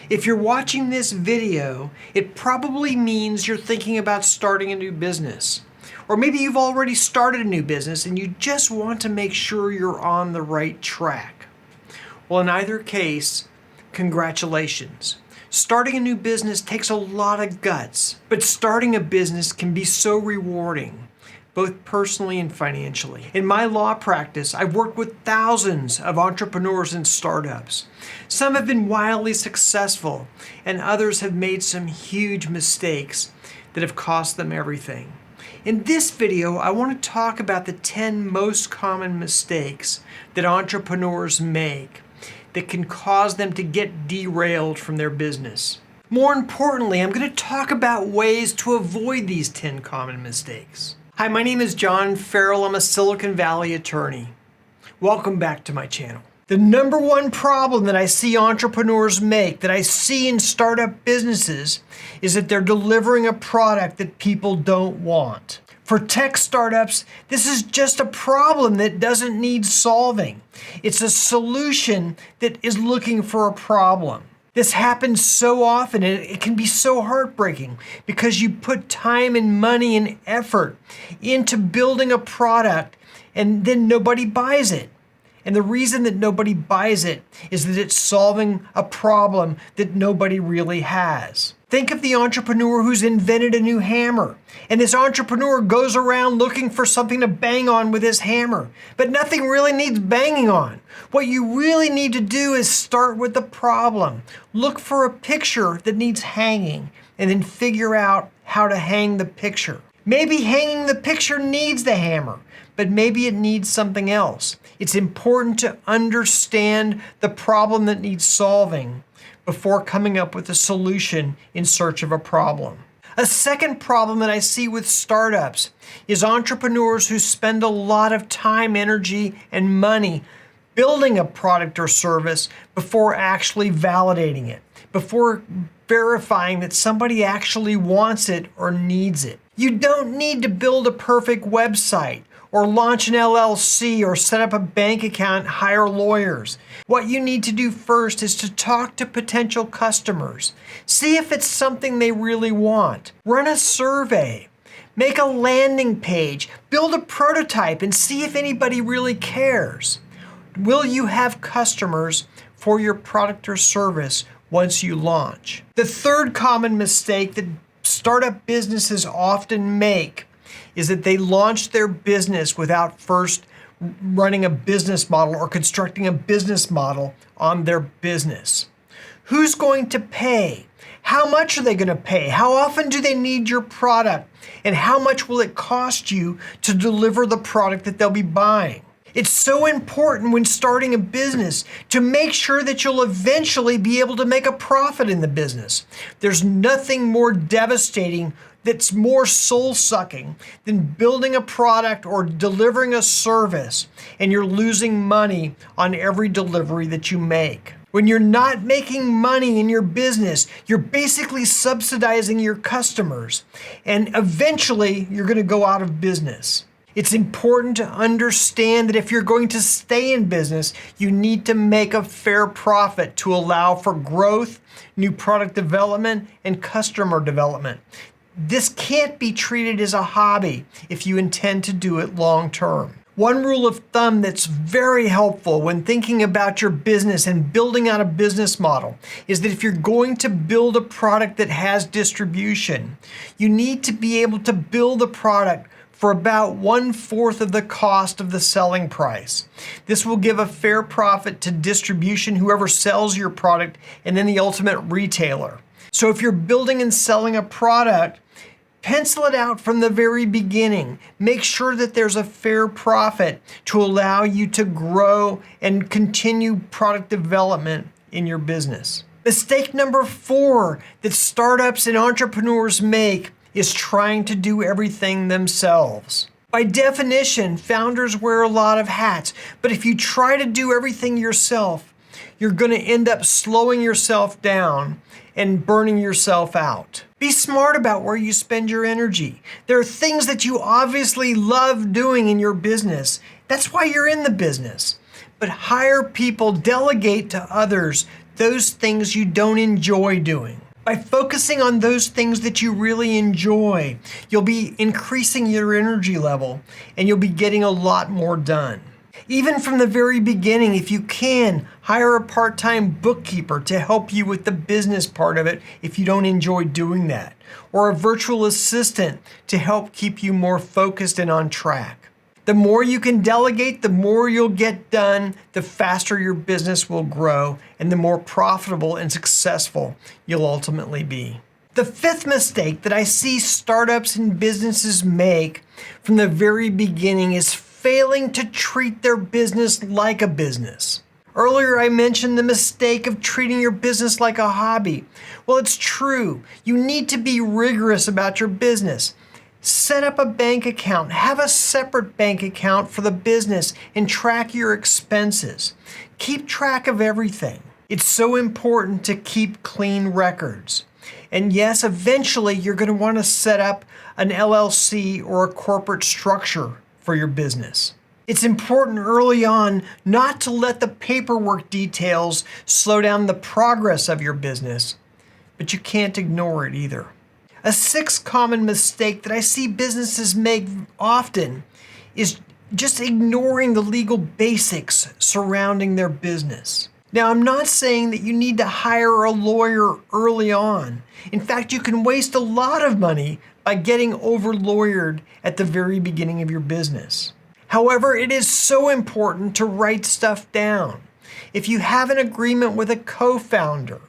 If you're watching this video, it probably means you're thinking about starting a new business. Or maybe you've already started a new business and you just want to make sure you're on the right track. Well, in either case, congratulations. Starting a new business takes a lot of guts, but starting a business can be so rewarding, both personally and financially. In my law practice, I've worked with thousands of entrepreneurs and startups. Some have been wildly successful, and others have made some huge mistakes that have cost them everything. In this video, I want to talk about the 10 most common mistakes that entrepreneurs make that can cause them to get derailed from their business. More importantly, I'm going to talk about ways to avoid these 10 common mistakes. Hi, my name is Carr Ferrell. I'm a Silicon Valley attorney. Welcome back to my channel. The number one problem that I see entrepreneurs make, that I see in startup businesses, is that they're delivering a product that people don't want. For tech startups, this is just a problem that doesn't need solving. It's a solution that is looking for a problem. This happens so often, and it can be so heartbreaking because you put time and money and effort into building a product and then nobody buys it. And the reason that nobody buys it is that it's solving a problem that nobody really has. Think of the entrepreneur who's invented a new hammer. And this entrepreneur goes around looking for something to bang on with his hammer. But nothing really needs banging on. What you really need to do is start with the problem. Look for a picture that needs hanging and then figure out how to hang the picture. Maybe hanging the picture needs the hammer, but maybe it needs something else. It's important to understand the problem that needs solving before coming up with a solution in search of a problem. A second problem that I see with startups is entrepreneurs who spend a lot of time, energy, and money building a product or service before actually validating it, before verifying that somebody actually wants it or needs it. You don't need to build a perfect website or launch an LLC or set up a bank account and hire lawyers. What you need to do first is to talk to potential customers. See if it's something they really want. Run a survey. Make a landing page. Build a prototype and see if anybody really cares. Will you have customers for your product or service once you launch? The third common mistake that startup businesses often make is that they launch their business without first running a business model or constructing a business model on their business. Who's going to pay? How much are they going to pay? How often do they need your product? And how much will it cost you to deliver the product that they'll be buying? It's so important when starting a business to make sure that you'll eventually be able to make a profit in the business. There's nothing more devastating that's more soul-sucking than building a product or delivering a service and you're losing money on every delivery that you make. When you're not making money in your business, you're basically subsidizing your customers, and eventually you're going to go out of business. It's important to understand that if you're going to stay in business, you need to make a fair profit to allow for growth, new product development, and customer development. This can't be treated as a hobby if you intend to do it long term. One rule of thumb that's very helpful when thinking about your business and building out a business model is that if you're going to build a product that has distribution, you need to be able to build a product for about 1/4 of the cost of the selling price. This will give a fair profit to distribution, whoever sells your product, and then the ultimate retailer. So if you're building and selling a product, pencil it out from the very beginning. Make sure that there's a fair profit to allow you to grow and continue product development in your business. Mistake number 4 that startups and entrepreneurs make is trying to do everything themselves. By definition, founders wear a lot of hats, but if you try to do everything yourself, you're going to end up slowing yourself down and burning yourself out. Be smart about where you spend your energy. There are things that you obviously love doing in your business. That's why you're in the business. But hire people, delegate to others, those things you don't enjoy doing. By focusing on those things that you really enjoy, you'll be increasing your energy level and you'll be getting a lot more done. Even from the very beginning, if you can, hire a part-time bookkeeper to help you with the business part of it if you don't enjoy doing that, or a virtual assistant to help keep you more focused and on track. The more you can delegate, the more you'll get done, the faster your business will grow, and the more profitable and successful you'll ultimately be. The fifth mistake that I see startups and businesses make from the very beginning is failing to treat their business like a business. Earlier I mentioned the mistake of treating your business like a hobby. Well, it's true. You need to be rigorous about your business. Set up a bank account, have a separate bank account for the business, and track your expenses. Keep track of everything. It's so important to keep clean records. And yes, eventually you're going to want to set up an LLC or a corporate structure for your business. It's important early on not to let the paperwork details slow down the progress of your business, but you can't ignore it either. A sixth common mistake that I see businesses make often is just ignoring the legal basics surrounding their business. Now, I'm not saying that you need to hire a lawyer early on. In fact, you can waste a lot of money by getting over-lawyered at the very beginning of your business. However, it is so important to write stuff down. If you have an agreement with a co-founder,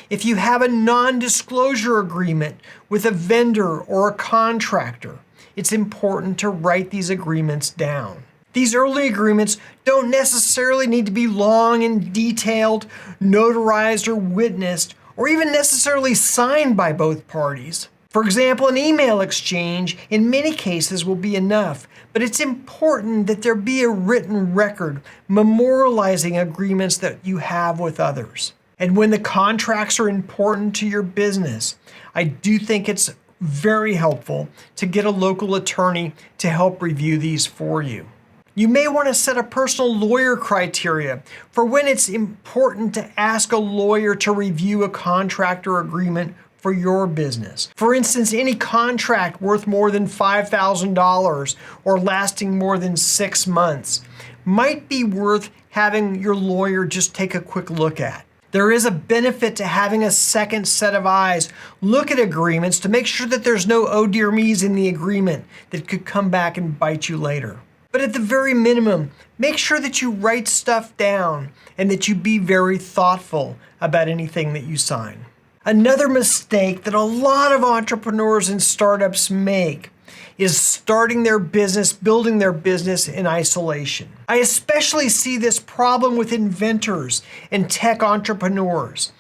if you have a non-disclosure agreement with a vendor or a contractor, it's important to write these agreements down. These early agreements don't necessarily need to be long and detailed, notarized or witnessed, or even necessarily signed by both parties. For example, an email exchange in many cases will be enough, but it's important that there be a written record memorializing agreements that you have with others. And when the contracts are important to your business, I do think it's very helpful to get a local attorney to help review these for you. You may want to set a personal lawyer criteria for when it's important to ask a lawyer to review a contract or agreement for your business. For instance, any contract worth more than $5,000 or lasting more than 6 months might be worth having your lawyer just take a quick look at. There is a benefit to having a second set of eyes look at agreements to make sure that there's no oh dear me's in the agreement that could come back and bite you later. But at the very minimum, make sure that you write stuff down and that you be very thoughtful about anything that you sign. Another mistake that a lot of entrepreneurs and startups make is starting their business, building their business in isolation. I especially see this problem with inventors and tech entrepreneurs.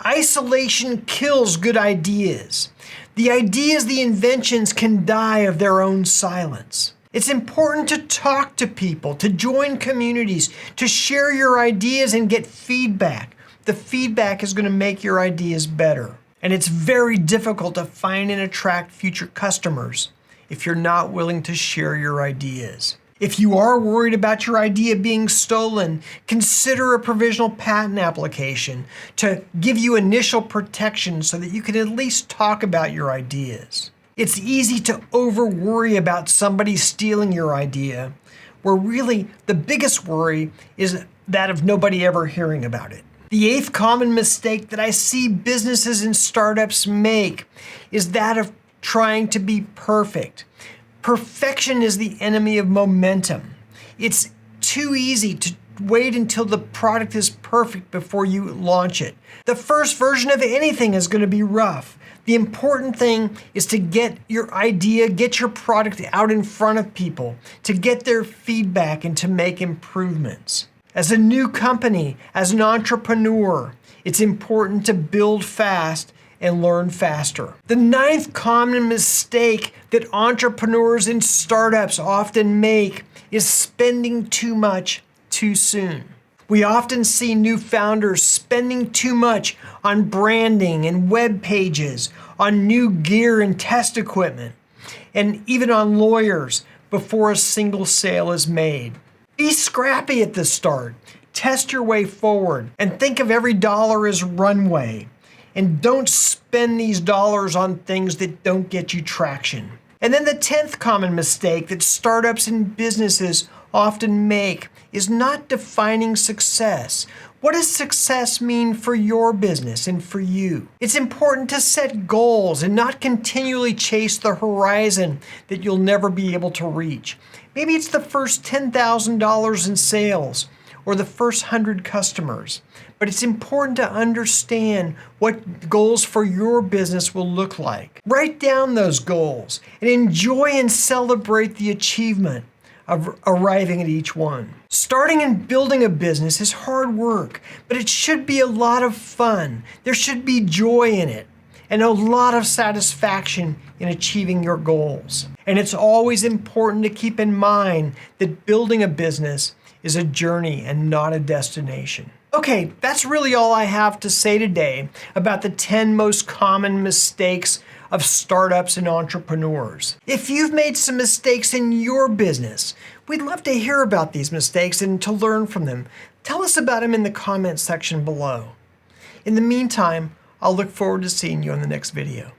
Isolation kills good ideas. The ideas, the inventions can die of their own silence. It's important to talk to people, to join communities, to share your ideas and get feedback. The feedback is going to make your ideas better. And it's very difficult to find and attract future customers if you're not willing to share your ideas. If you are worried about your idea being stolen, consider a provisional patent application to give you initial protection so that you can at least talk about your ideas. It's easy to over-worry about somebody stealing your idea, where really the biggest worry is that of nobody ever hearing about it. The eighth common mistake that I see businesses and startups make is that of trying to be perfect. Perfection is the enemy of momentum. It's too easy to wait until the product is perfect before you launch it. The first version of anything is going to be rough. The important thing is to get your idea, get your product out in front of people, to get their feedback and to make improvements. As a new company, as an entrepreneur, it's important to build fast and learn faster. The ninth common mistake that entrepreneurs and startups often make is spending too much too soon. We often see new founders spending too much on branding and web pages, on new gear and test equipment, and even on lawyers before a single sale is made. Be scrappy at the start. Test your way forward and think of every dollar as runway. And don't spend these dollars on things that don't get you traction. And then the 10th common mistake that startups and businesses often make is not defining success. What does success mean for your business and for you? It's important to set goals and not continually chase the horizon that you'll never be able to reach. Maybe it's the first $10,000 in sales or the first 100 customers. But it's important to understand what goals for your business will look like. Write down those goals and enjoy and celebrate the achievement of arriving at each one. Starting and building a business is hard work, but it should be a lot of fun. There should be joy in it and a lot of satisfaction in achieving your goals. And it's always important to keep in mind that building a business is a journey and not a destination. Okay, that's really all I have to say today about the 10 most common mistakes of startups and entrepreneurs. If you've made some mistakes in your business, we'd love to hear about these mistakes and to learn from them. Tell us about them in the comments section below. In the meantime, I'll look forward to seeing you on the next video.